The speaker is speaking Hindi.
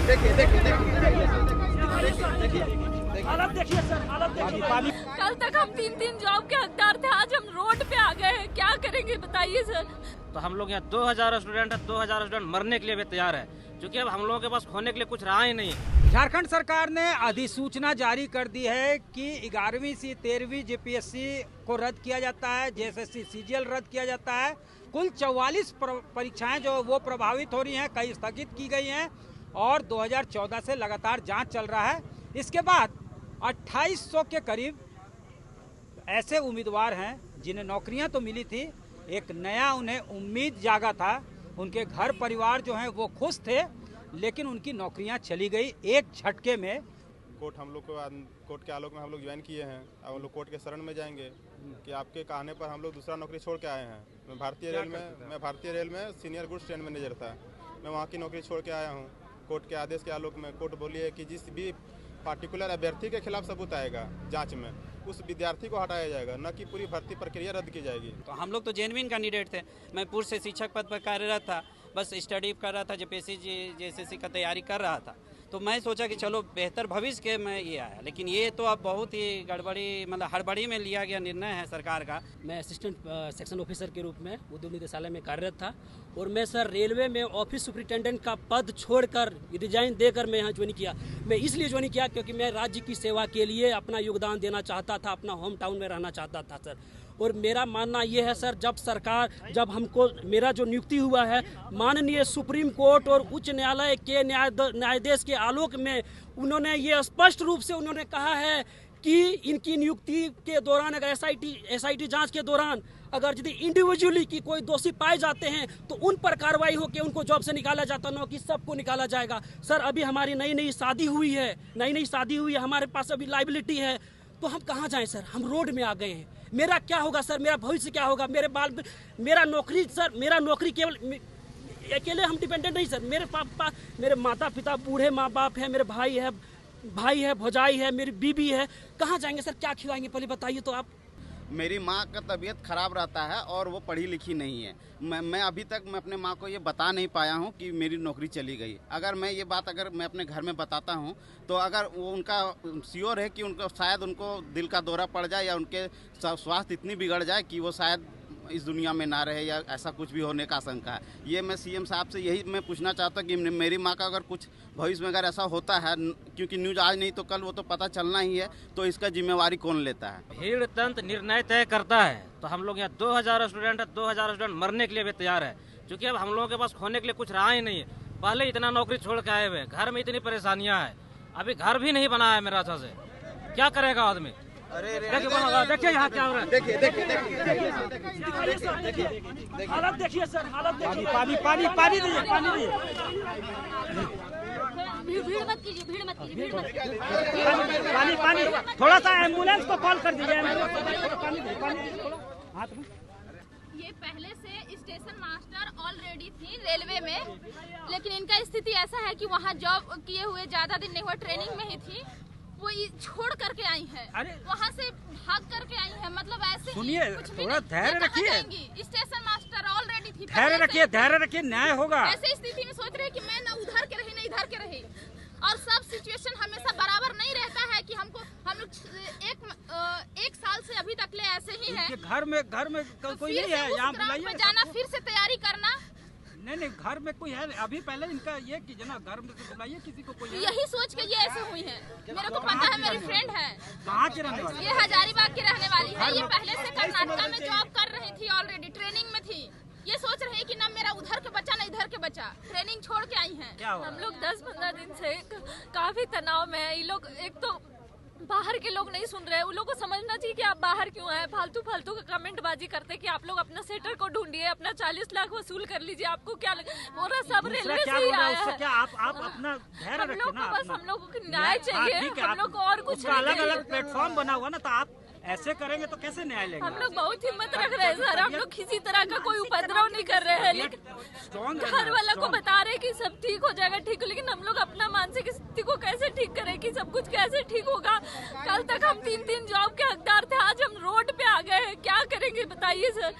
देखिए देखिए देखिए हालत देखिए सर, हालत देखिए। कल तक हम 3-3 जॉब के हकदार थे, आज हम रोड पे आ गए हैं, क्या करेंगे बताइए सर। तो हम लोग यहाँ 2000 स्टूडेंट है, 2000 स्टूडेंट मरने के लिए भी तैयार है, क्योंकि अब हम लोगों के पास खोने के लिए कुछ रहा ही नहीं। झारखंड सरकार ने अधिसूचना जारी कर दी है कि 11वीं से 13वीं जेपीएससी को रद्द किया जाता है, जेएसएससी सीजीएल रद्द किया जाता है। कुल 44 परीक्षाएं जो वो प्रभावित हो रही हैं, कई स्थगित की गई हैं और 2014 से लगातार जांच चल रहा है। इसके बाद 2800 के करीब ऐसे उम्मीदवार हैं जिन्हें नौकरियां तो मिली थी, एक नया उन्हें उम्मीद जागा था, उनके घर परिवार जो हैं वो खुश थे, लेकिन उनकी नौकरियां चली गई एक झटके में। कोर्ट हम लोग को कोर्ट के आलोक में हम लोग ज्वाइन किए हैं। अब हम लोग कोर्ट के शरण में जाएंगे कि आपके कहने पर हम लोग दूसरा नौकरी छोड़ के आए हैं। मैं भारतीय रेल में सीनियर गुड्स ट्रेन मैनेजर था, मैं वहाँ की नौकरी छोड़ के आया हूँ। कोर्ट के आदेश के आलोक में कोर्ट बोली है कि जिस भी पार्टिकुलर अभ्यर्थी के खिलाफ सबूत आएगा जांच में, उस विद्यार्थी को हटाया जाएगा, न कि पूरी भर्ती प्रक्रिया रद्द की जाएगी। तो हम लोग तो जेन्युइन कैंडिडेट थे। मैं पूर्व से शिक्षक पद पर कार्यरत था, बस स्टडी कर रहा था, जेपीएससी जेएसएससी का तैयारी कर रहा था। तो मैं सोचा कि चलो बेहतर भविष्य के में ये आया, लेकिन ये तो अब बहुत ही गड़बड़ी मतलब हड़बड़ी में लिया गया निर्णय है सरकार का। मैं असिस्टेंट सेक्शन ऑफिसर के रूप में उद्योग निदेशालय में कार्यरत था और मैं सर रेलवे में ऑफिस सुपरिटेंडेंट का पद छोड़कर रिजाइन देकर मैं यहाँ ज्वाइन किया। मैं इसलिए ज्वाइन किया क्योंकि मैं राज्य की सेवा के लिए अपना योगदान देना चाहता था, अपना होम टाउन में रहना चाहता था सर। और मेरा मानना ये है सर, जब हमको मेरा जो नियुक्ति हुआ है माननीय सुप्रीम कोर्ट और उच्च न्यायालय के न्यायाधीश के आलोक में, उन्होंने ये स्पष्ट रूप से उन्होंने कहा है कि इनकी नियुक्ति के दौरान अगर एसआईटी जांच के दौरान अगर यदि इंडिविजुअली की कोई दोषी पाए जाते हैं तो उन पर कार्रवाई होकर उनको जॉब से निकाला जाता, न कि सबको निकाला जाएगा। सर अभी हमारी नई शादी हुई है, हमारे पास अभी लाइबिलिटी है, तो हम कहाँ जाएं सर? हम रोड में आ गए हैं। मेरा क्या होगा सर? मेरा भविष्य क्या होगा? मेरा नौकरी केवल अकेले हम डिपेंडेंट नहीं सर। मेरे पापा, मेरे माता पिता बूढ़े माँ बाप है, मेरे भाई है, भौजाई है, मेरी बीबी है, कहाँ जाएंगे सर? क्या खिलाएंगे पहले बताइए तो आप। मेरी माँ का तबीयत खराब रहता है और वो पढ़ी लिखी नहीं है। मैं अभी तक मैं अपने माँ को ये बता नहीं पाया हूँ कि मेरी नौकरी चली गई। अगर मैं अपने घर में बताता हूँ तो अगर वो उनका श्योर है कि शायद उनको दिल का दौरा पड़ जाए या उनके स्वास्थ्य इतनी बिगड़ जाए कि वो शायद इस दुनिया में ना रहे या ऐसा कुछ भी होने का आशंका है। ये मैं सीएम साहब से यही मैं पूछना चाहता हूँ कि मेरी माँ का अगर कुछ भविष्य में अगर ऐसा होता है, क्योंकि न्यूज़ आज नहीं तो कल वो तो पता चलना ही है, तो इसका जिम्मेवारी कौन लेता है? भीड़ तंत्र निर्णय तय करता है। तो हम लोग यहाँ 2000 स्टूडेंट है, 2000 स्टूडेंट मरने के लिए भी तैयार है, क्योंकि अब हम लोगों के पास खोने के लिए कुछ रहा ही नहीं है। पहले इतना नौकरी छोड़ के आए हुए, घर में इतनी परेशानियाँ है, अभी घर भी नहीं बना है मेरा अच्छा से, क्या करेगा आदमी? देखिए यहाँ क्या हो रहा है, देखिए हालत देखिए सर, हालत देखिए। पानी दीजिए। भीड़ मत कीजिए। पानी थोड़ा सा एम्बुलेंस को कॉल कर दीजिए। ये पहले से स्टेशन मास्टर ऑलरेडी थी रेलवे में, लेकिन इनका स्थिति ऐसा है कि वहाँ जॉब किए हुए ज्यादा दिन नहीं हुआ, ट्रेनिंग में ही थी, वो छोड़ करके आई है, वहाँ से भाग करके आई है। मतलब ऐसे सुनिए, थोड़ा धैर्य रखिए। स्टेशन मास्टर ऑलरेडी थी, धैर्य रखिए, न्याय होगा। ऐसे स्थिति में सोच रहे कि मैं न उधर के रही न इधर के रही, और सब सिचुएशन हमेशा बराबर नहीं रहता है कि हम लोग एक साल से अभी तक ले ऐसे ही है। घर में कोई नहीं है, यहाँ बुलाइए। जाना, फिर से तैयारी करना। नहीं, घर में कोई है अभी? पहले इनका ये कीजिए ना, घर में से बुलाइए किसी को। कोई यही सोच के ये ऐसे हुई है। मेरे को पता है, मेरी फ्रेंड है। कहाँ के रहने वाली? ये हजारीबाग की रहने वाली है। ये पहले से कर्नाटका में जॉब कर रही थी, ऑलरेडी ट्रेनिंग में थी। ये सोच रही कि ना मेरा उधर के बच्चा न इधर के बच्चा, ट्रेनिंग छोड़ के आई है। हम लोग 10-15 दिन से काफी तनाव में है। ये लोग एक तो बाहर के लोग नहीं सुन रहे, उन लोगों को समझना चाहिए कि आप बाहर क्यों आए। फालतू का कमेंटबाजी करते कि आप लोग अपना सेटर को ढूंढिए, अपना 40 लाख वसूल कर लीजिए, आपको क्या बोला? सब रेलवे से ही आया है। आप अपना धैर्य रखो ना। बस हम लोगों को न्याय चाहिए, हम लोग को और कुछ अलग प्लेटफॉर्म बना हुआ ना, तो आप ऐसे करेंगे तो कैसे न्याय लेंगे? हम लोग बहुत हिम्मत रख रहे हैं सर, हम लोग किसी तरह का कोई उपद्रव नहीं कर रहे हैं, लेकिन घर वाला को बता रहे कि सब ठीक हो जाएगा, ठीक हो, लेकिन हम लोग अपना मानसिक स्थिति को कैसे ठीक करें कि सब कुछ कैसे ठीक होगा? कल तक हम 3-3 जॉब के हकदार थे, आज हम रोड पे आ गए हैं, क्या करेंगे बताइए सर।